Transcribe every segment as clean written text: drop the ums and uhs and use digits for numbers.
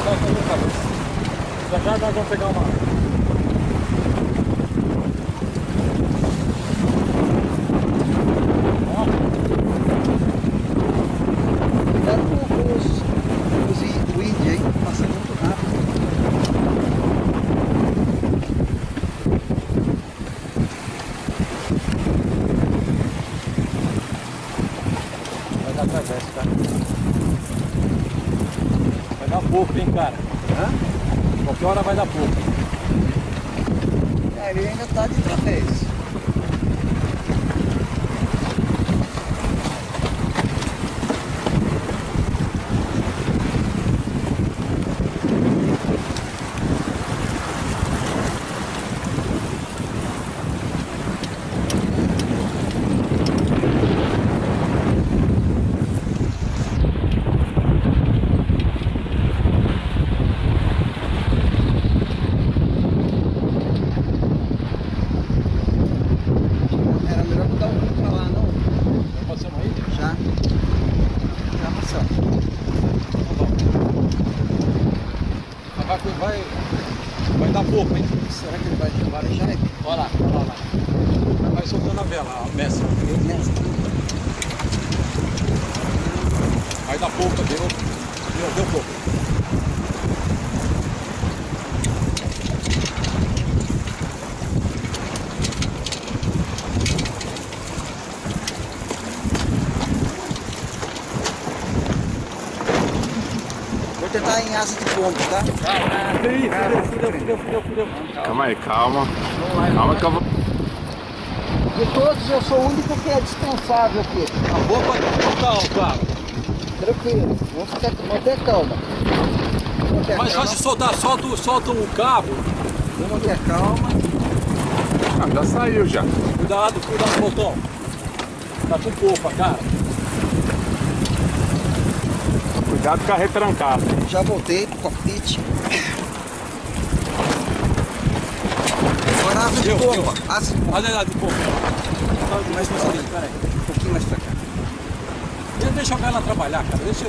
solta no cabeça. Já já nós vamos pegar uma. O índio aí, passando muito rápido. Vai dar através, cara. Vai dar pouco, hein, cara? Hã? Qualquer hora vai dar pouco. É, ele ainda tá de trapézio. Era melhor botar um pra lá, não? Já passamos aí? Já. Já passamos. Vai dar pouco, hein? Será que ele vai levar já? Olha lá, olha lá, olha lá. Vai soltando a vela, a mestra. Vai dar pouco, deu pouco. Vou tentar em asa de pombo, tá? Fudeu. Calma aí, calma. Calma que eu vou. De todos, eu sou o único que é descansável aqui. A roupa tá o carro. Tranquilo. Manter calma. Manter Mas calma. só se soltar, solta o cabo. Manter calma. Ah, já saiu já. Cuidado, botão. Tá com polpa, cara. Cuidado com a retrancada. Já voltei pro cockpit. Agora asa de pomba. Asa de pomba. Olha lá de polpa. Mais pra frente. Pera aí. Um pouquinho mais pra cá. Deixa ela trabalhar, cara. Deixa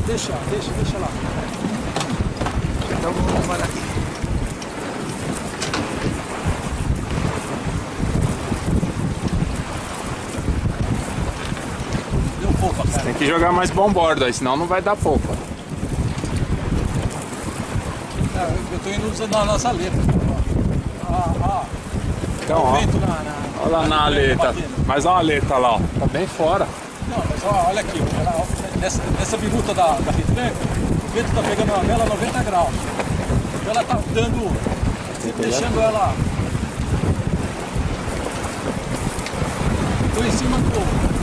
lá. Então vamos trabalhar aqui. Deu polpa, cara. Tem que jogar mais bombordo aí, senão não vai dar polpa. Eu tô indo usando a nossa letra. Então, ó. Olha lá na aleta. Mas olha a aleta lá, ó. Tá bem fora. Não, mas olha aqui. Nessa biruta da retranca, o vento tá pegando a vela a 90 graus. Então ela tá deixando ela. Tô em cima do povo.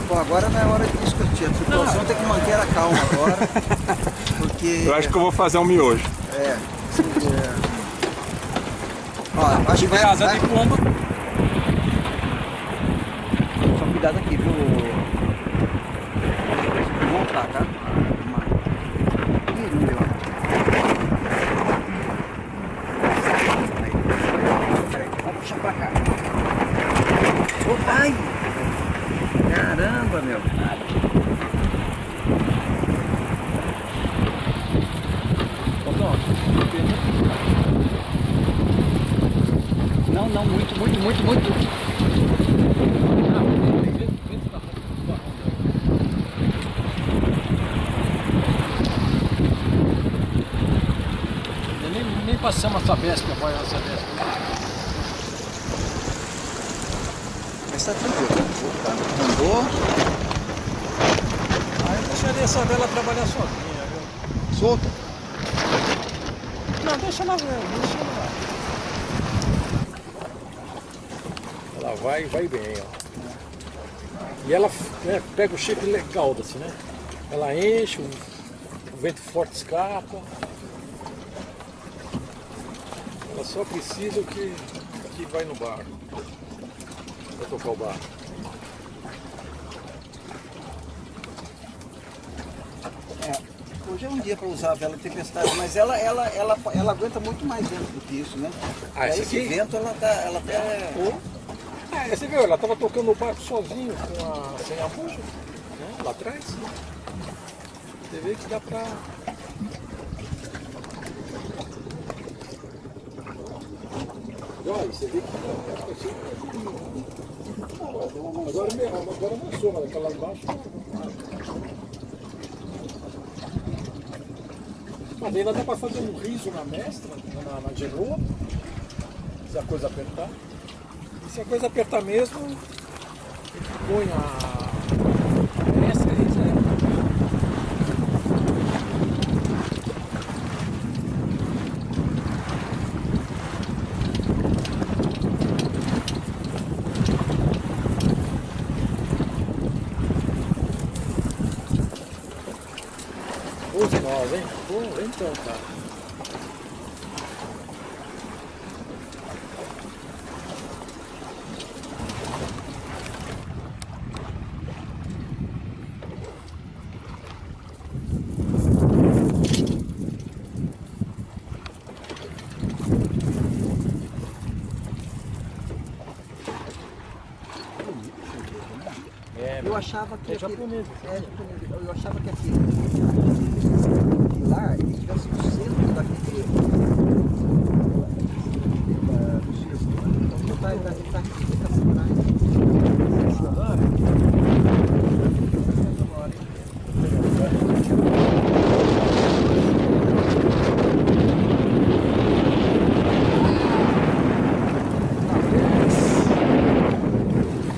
Bom, agora não é hora de discutir. A tripulação tem que manter a calma agora. Porque. Eu acho que eu vou fazer um miojo. É. Ó, acho que vai. Asa de pomba. Só cuidado aqui, viu? Vamos lá, tá? Ih, não deu. Aí, vamos puxar pra cá. Oh, ai! Caramba, meu. Não, muito. Nem passamos essa Vespa, agora essa Vespa. Mas tá tranquilo. Andou. Aí eu deixaria essa vela trabalhar sozinha, viu? Solta. Não, deixa ela ver, deixa ela lá. Ela vai bem, ó. E ela pega o shape legal, assim, né? Ela enche, o vento forte escapa. Ela só precisa que vai no barco. Vai tocar o barco. Hoje é um dia para usar a vela de tempestade, mas ela aguenta muito mais vento do que isso, né? Ah, esse esse aqui? vento ela tá Você viu, ela estava tocando o barco sozinho, sem a bucha, né? Lá atrás. Você vê que dá pra... Olha, você vê que agora amassou, mas aquela lá embaixo. Mas ainda dá pra fazer um riso na mestra, na genoa, se a coisa apertar. E se a coisa apertar mesmo, põe a mestra e já é. Os nós, hein? Bom, então, cara. Eu achava que é japonês. Eu achava que aquele lá ele tivesse no centro daquele então tá aqui, tá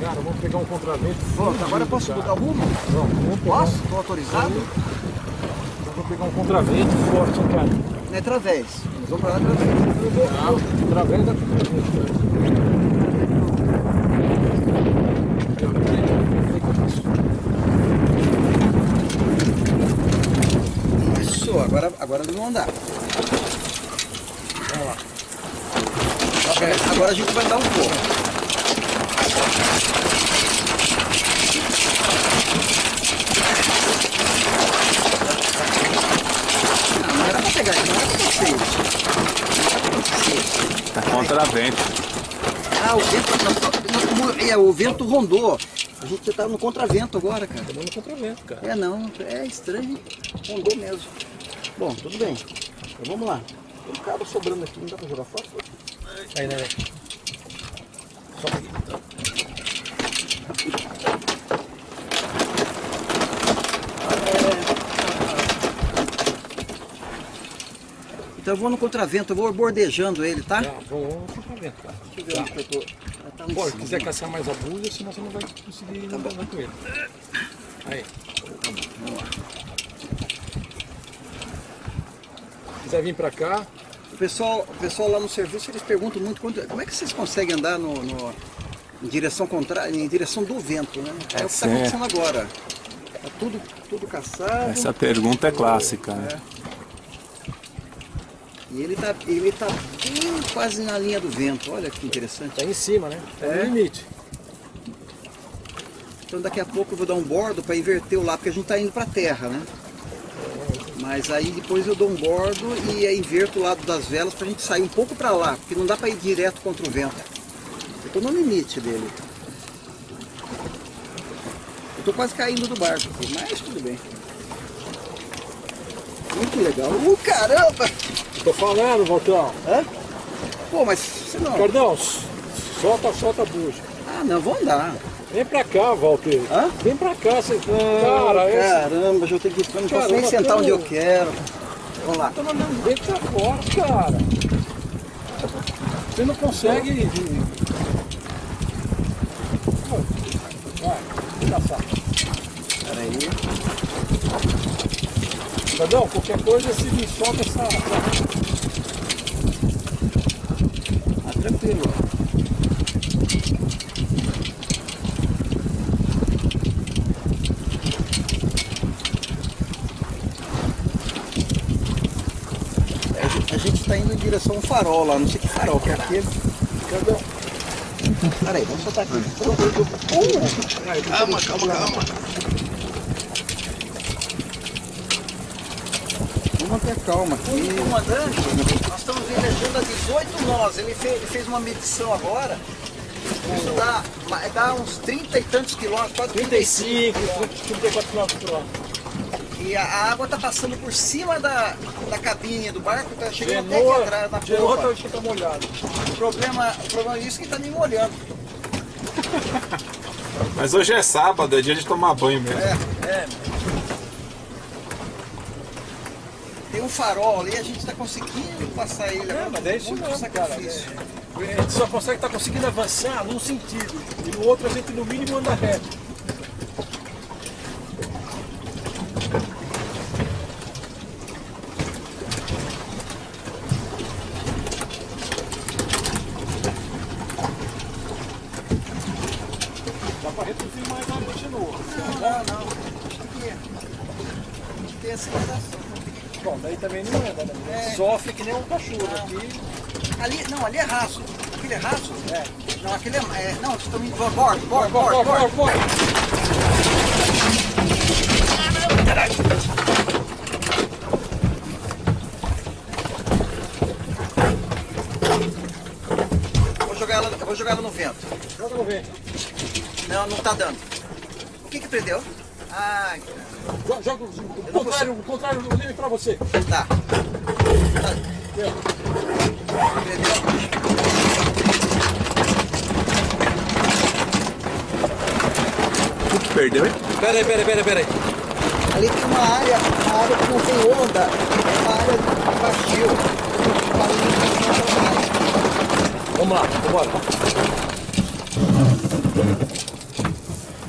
Cara, vamos pegar um contravento. Pronto, agora eu posso mudar o rumo? Vamos pegar. Posso? Estou autorizado? Então vou pegar um contravento forte, hein, cara. Não é través. Nós vamos para lá através. Não, através da Isso, agora nós vamos andar. Vamos lá. Agora a gente vai dar um pouco. Não era pra pegar, não era pra você. Tá contravento. Ah, o vento rondou. A gente tá no contravento agora, cara. Estamos no contravento, cara. É não, é estranho. Rondou mesmo. Bom, tudo bem. Então vamos lá. Tem um cabo sobrando aqui, não dá pra jogar fora? Aí, né? Só um pouquinho. Então eu vou no contravento, eu vou bordejando ele, tá? Já, vamos no contravento, cara. Deixa eu ver onde que eu tô. Tá lá em Pô, se cima. quiser caçar mais a buia, senão você não vai conseguir ir andando com ele. Aí. Tá bom, vamos lá. Se quiser vir pra cá, O pessoal lá no serviço, eles perguntam muito como é que vocês conseguem andar em direção contrária, em direção do vento, né? É o que está acontecendo agora. Tá tudo caçado. Essa pergunta é clássica, né? E ele tá bem quase na linha do vento. Olha que interessante. tá em cima, né? Tá É. no limite. Então daqui a pouco eu vou dar um bordo para inverter o lado, porque a gente está indo para a terra, né? Mas aí depois eu dou um bordo e aí inverto o lado das velas para a gente sair um pouco para lá, porque não dá para ir direto contra o vento. Eu estou no limite dele. Eu estou quase caindo do barco aqui, mas tudo bem. Muito legal. Caramba! Tô falando, Valtão. Hã? Pô, mas você não... Cardão, solta a bucha. Ah, não, vou andar. Vem pra cá, Walter. Hã? Vem pra cá, você... Cara, Caramba, eu tenho que não posso nem sentar onde eu quero. Vamos lá. Tá mandando bem pra fora, cara. Você não consegue... Vai, engraçado. Pera aí. Cardão, qualquer coisa, se me solta essa... Ah, tranquilo. A gente está indo em direção a um farol lá, não sei que farol que é aquele. Cardão. Peraí, vamos soltar aqui. Calma. Vamos manter a calma aqui. O comandante, nós estamos velejando a 18 nós. Ele fez uma medição agora. Isso dá uns 30 e tantos quilômetros, quase 35, 34 km por hora. E E a água tá passando por cima da cabine do barco, tá chegando até Genoa, aqui atrás na Genoa popa. acho que tá molhado. O problema é isso que tá me molhando. Mas hoje é sábado, é dia de tomar banho mesmo. É. Tem um farol ali, a gente tá conseguindo passar ele agora. Mas é isso muito mesmo, cara. sacrifício. A gente só tá conseguindo avançar num sentido. E no outro a gente no mínimo anda reto. Dá pra reduzir mais a água de novo. Não. A gente tem essa sensação. Bom, daí também não anda, né? É. Sofre que nem um cachorro aqui. Ali é raso. Aquele é raso? É. Não, aquele é. Não, vocês estão indo. Bordo. Eu vou jogar ela no vento. Joga no vento. Não tá dando. O que prendeu? Ai, Joga o contrário do livre pra você. tá. Deu. Prendeu. Perdeu, hein? Pera aí. Ali tem uma área que não tem onda, uma área vazio. Vamos lá, vambora.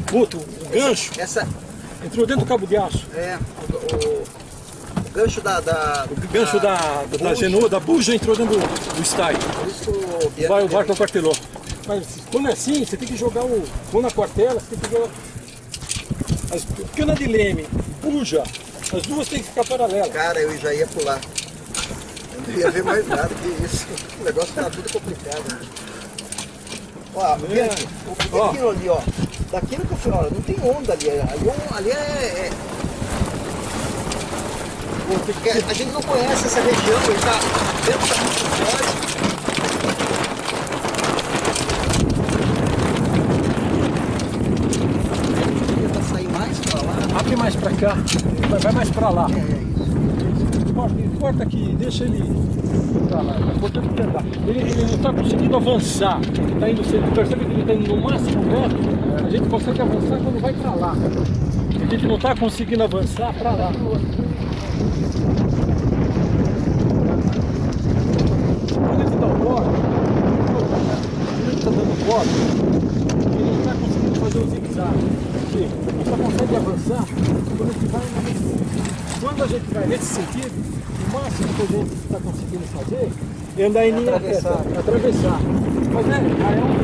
Puto, o gancho Essa entrou dentro do cabo de aço. é o gancho da O gancho da genoa, da buja, entrou dentro do style. Por isso que O barco aquartelou. Mas quando é assim, você tem que jogar o. Quando na quartela, você tem que jogar. As canas de leme, buja, as duas tem que ficar paralelas. Cara, eu já ia pular. Eu não ia ver mais nada que isso. O negócio tá tudo complicado. Ó, vê aqui. O que é aquilo ali, ó? Daquilo que eu falei, olha, não tem onda ali. Ali é. Porque a gente não conhece essa região, ele tá dentro da muito forte. Tenta sair mais pra lá. Abre mais pra cá, vai mais pra lá. É isso. Corta aqui, deixa ele pra lá. Tá cortando pra cá. Ele não tá conseguindo avançar. Tá indo, você percebe que ele tá indo no máximo reto. A gente consegue avançar quando vai pra lá. A gente não tá conseguindo avançar pra lá. Quando ele dá o bordo, quando ele tá dando bordo, ele não tá conseguindo fazer o zigue-zague. Ele só consegue avançar quando a gente vai nesse. Quando a gente vai nesse sentido, o máximo que a gente está conseguindo fazer é andar em linha reta, atravessar. Mas é um.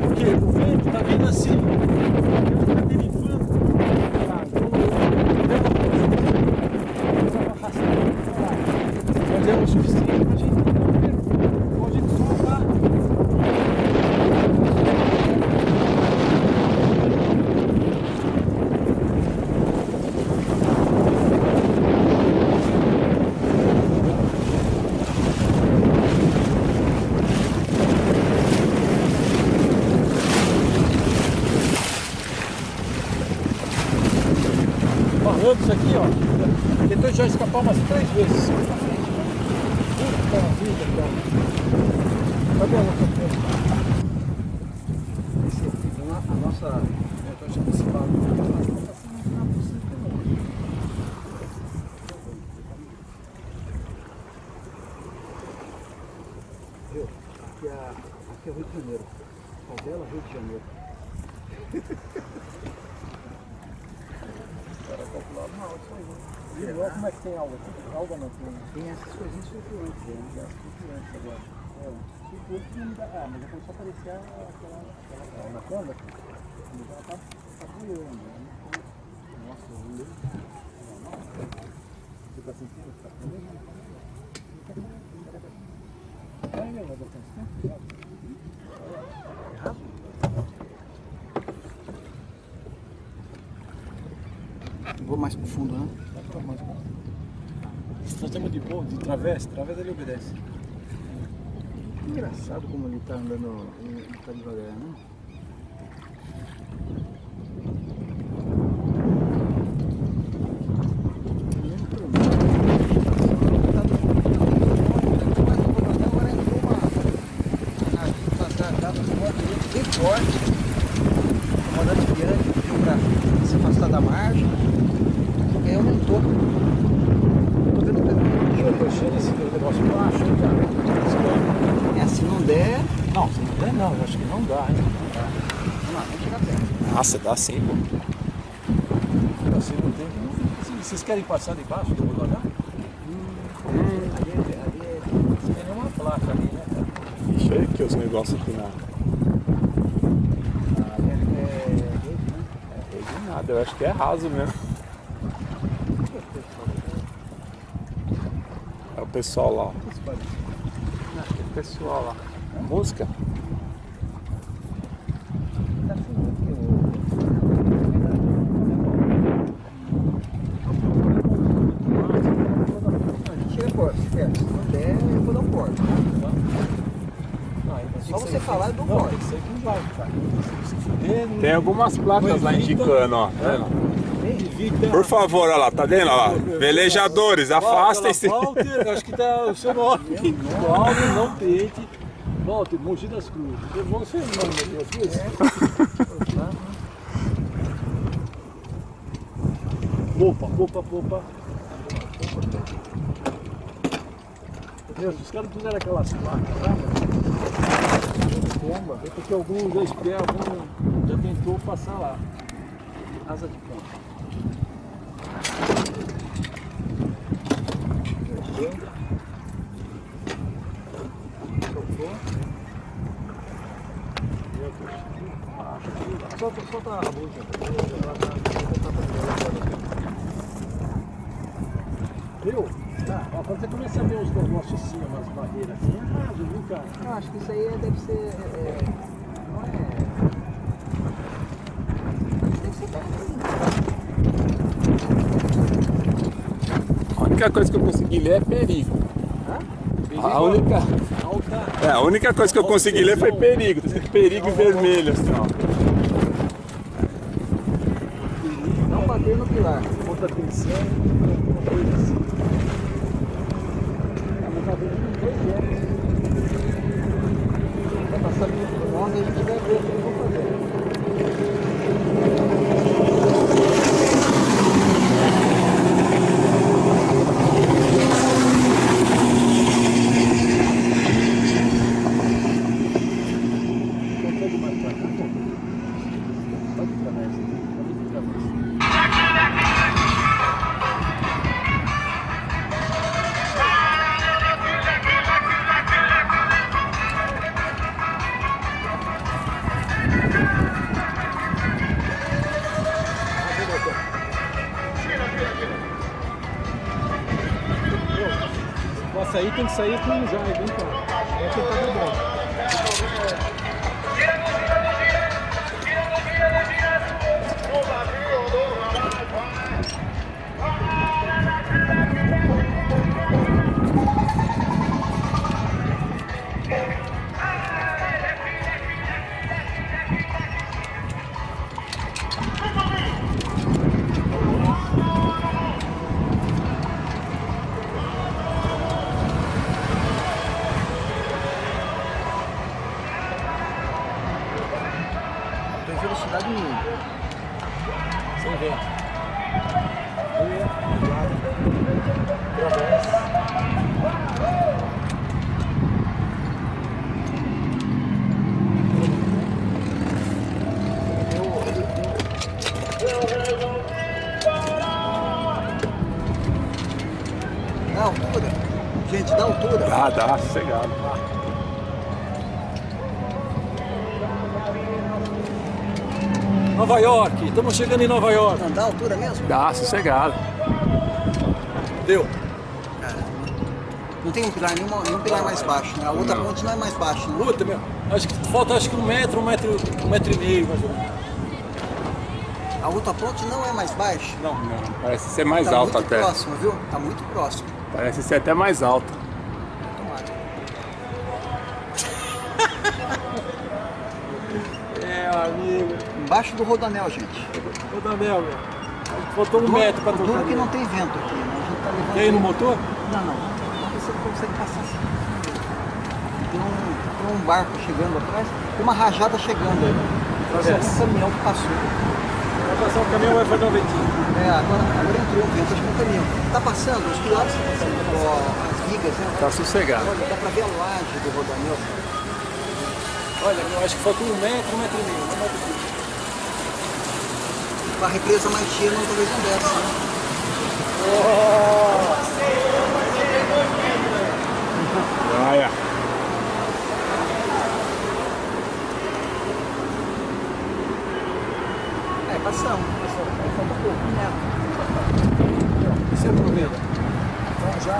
Porque o vento está vindo assim. Ele está derivando. Mas é o suficiente para a gente ir. Então a gente só vai. Barrando isso aqui, ó. Tentou já escapar umas 3 vezes. Puta vida, cara. Cadê a nossa frente? A nossa Então, principal. Viu? Aqui é Rio de Janeiro. Favela Rio de Janeiro. E olha como é que tem alga aqui? Alga não tem. Tem essas coisinhas flutuantes, né? Flutuantes agora. Mas já começou a aparecer aquela anaconda. Ela tá voando, né? Nossa, voando. Você tá sentindo? Tá comendo? Vai, meu, vai botar esse tempo? Vou mais pro fundo, né? Nós estamos de boa, de travessa ele obedece. Engraçado como ele tá andando, ele tá devagar, né? forte. O comandante Bianchi pediu para se afastar da margem. E aí aumentou. Tô vendo que Eu tô cheio desse negócio baixo, hein, cara? é, se não der. Não, se não der não, eu acho que não dá, hein? Vamos lá, vamos chegar perto. Nossa, dá sim, pô. Assim não tem. Vocês querem passar debaixo do rodoanel? Tem nenhuma placa ali, né, cara? Ixi, olha aqui os negócios aqui na. Rede nada, eu acho que é raso mesmo. É o pessoal lá. Ó. O pessoal lá. Música? Chega forte, perto. Se não der, eu vou dar um corte. Só você falar, eu dou um Não, corte. tem que ser que vai, cara. Se fuder, não Tem algumas placas lá indicando, ó. Tá vendo? evita. Por favor, olha lá, tá vendo? Olha lá. Velejadores, afastem-se. Walter, acho que tá o seu nome. Walter, não peite. Walter, Mogi das Cruzes. Você não meteu as vezes? Opa. Meu, os caras fizeram aquelas placas lá, bomba. É porque alguns já esperam, já tentou passar lá. Asa de ponta. Solta a música. Viu? Ó, quando você começa a ver os negócios assim, umas barreiras assim, é raso, viu, cara? Eu acho que isso aí deve ser. Não é. Deve ser A única coisa que eu consegui ler é perigo. A única coisa que eu consegui ler foi perigo. Tá escrito perigo em vermelho, assim, ó. Não bater no pilar. Outra tensão, uma coisa assim. Vai passar muito longe e a gente vai ver o que eu vou fazer. Consegue mais pra cá? Pode ir pra nessa. Pode ir pra nessa. Pra sair tem que sair com um jive, hein, cara? É que tá bom. Tem velocidade mínima. Sem vento. Da altura. Gente, da altura. Dá, sossegado. Nova York, estamos chegando em Nova York. Não, da altura mesmo? Dá, sossegado. Deu. Não tem um pilar, nenhum pilar mais baixo, né? A outra ponte não é mais baixa, né? Puta, meu. Acho que falta um metro e meio, mais ou menos. A outra ponte não é mais baixa. Não, parece ser mais Tá alta muito até. próximo, viu? Tá muito próximo. Parece ser até mais alta. Tomara. Amigo. Embaixo do rodoanel, gente. Ô, Daniel, meu. Faltou um metro pra trocar. Duro que não tem vento aqui, né? A gente tá levando... E aí no motor? Não. Vamos ver se ele consegue passar assim. Tem tem um barco chegando atrás, tem uma rajada chegando aí. Parece um caminhão que passou. Vai passar um caminhão, vai fazer um ventinho. Agora entrou o vento, acho que é um caminhão. Tá passando, os pilares estão passando, as vigas, né? Tá sossegado. Olha, dá pra ver a laje do rodoanel. Olha, eu acho que falta 1 metro, 1,5 metro. 1,5 metro. Com a represa mais cheia, não, talvez não desce, né? Olha. Passamos. Aí falta pouco, né? Você aproveita. Então já...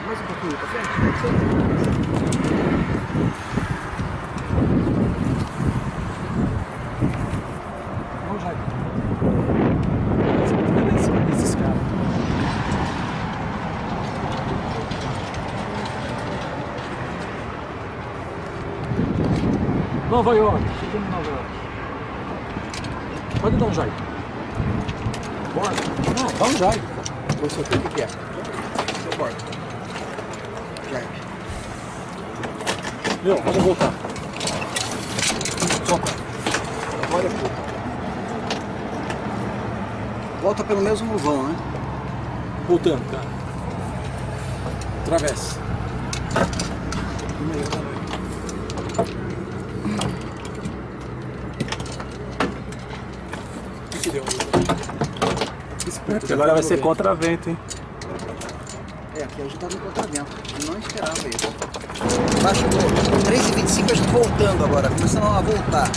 Mais um pouquinho, tá certo? Vamos já. Esses caras. Nova York, chegando em Nova York. Pode dar um jai. Bora. Não, dá um jai. Você o que é? Seu bordo. Já. Meu, vamos voltar. Solta. Agora é pouco. Volta pelo mesmo vão, né? Voltando, cara. Travessa. O que deu? Porque agora vai ser contravento, hein? Aqui a gente tá no contravento. Eu não esperava isso. Baixo do 3,25 a gente voltando agora, começando a voltar.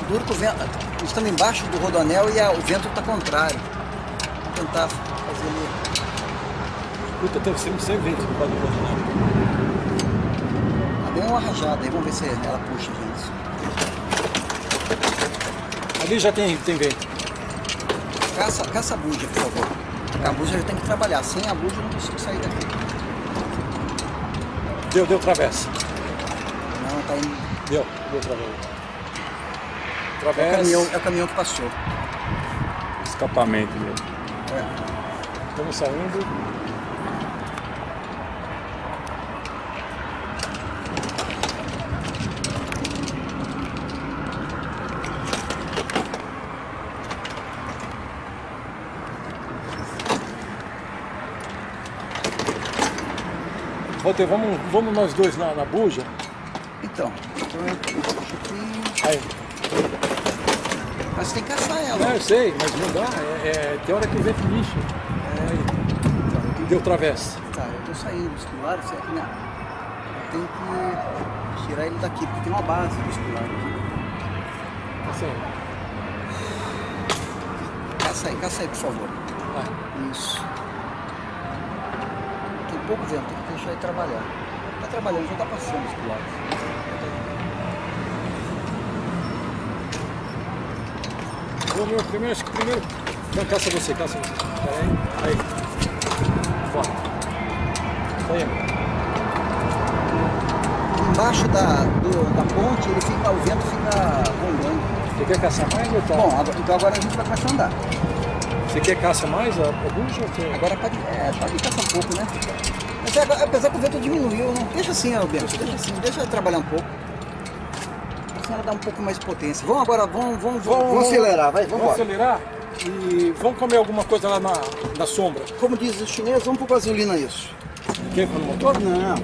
Duro que o vento. Nós estamos embaixo do rodoanel e o vento está contrário. Vou tentar fazer ele. Puta, deve ser sem vento no bagulho. Deu uma rajada aí, vamos ver se ela puxa, gente. Ali já tem vento. Caça a buja, por favor. A buja já tem que trabalhar. Sem a buja eu não consigo sair daqui. Deu travessa. Não, tá indo. Deu travessa. É Travessa. o caminhão que passou. Escapamento mesmo. Estamos saindo. Walter, vamos nós dois na buja? Então eu puxo aqui. Aí. Mas você tem que caçar ela. Não, eu sei, mas não dá. Tem hora que o vento lixa. Aí. Deu travessa. Tá, eu tô saindo dos pilares, aqui, né? Eu tenho que tirar ele daqui, porque tem uma base dos pilares. Assim. Caça aí, por favor. Isso. Tem pouco vento, tem que deixar ele trabalhar. Tá trabalhando, já tá passando os pilares. Acho que primeiro. Não, caça você. Pera aí. Bora. Aí. Embaixo da ponte, o vento fica rondando. Você quer caçar mais ou tá? Bom, então agora a gente vai começar a andar. Você quer caça mais a buja ou quer? Agora pode caçar um pouco, né? Mas apesar que o vento diminuiu, né? Deixa assim, Bento, deixa assim, deixa trabalhar um pouco. Assim ela dá um pouco mais de potência. Vamos acelerar, vai, vamos acelerar e vamos comer alguma coisa lá na sombra. Como diz o chinês, vamos pôr gasolina isso. Quer pôr no motor? Não,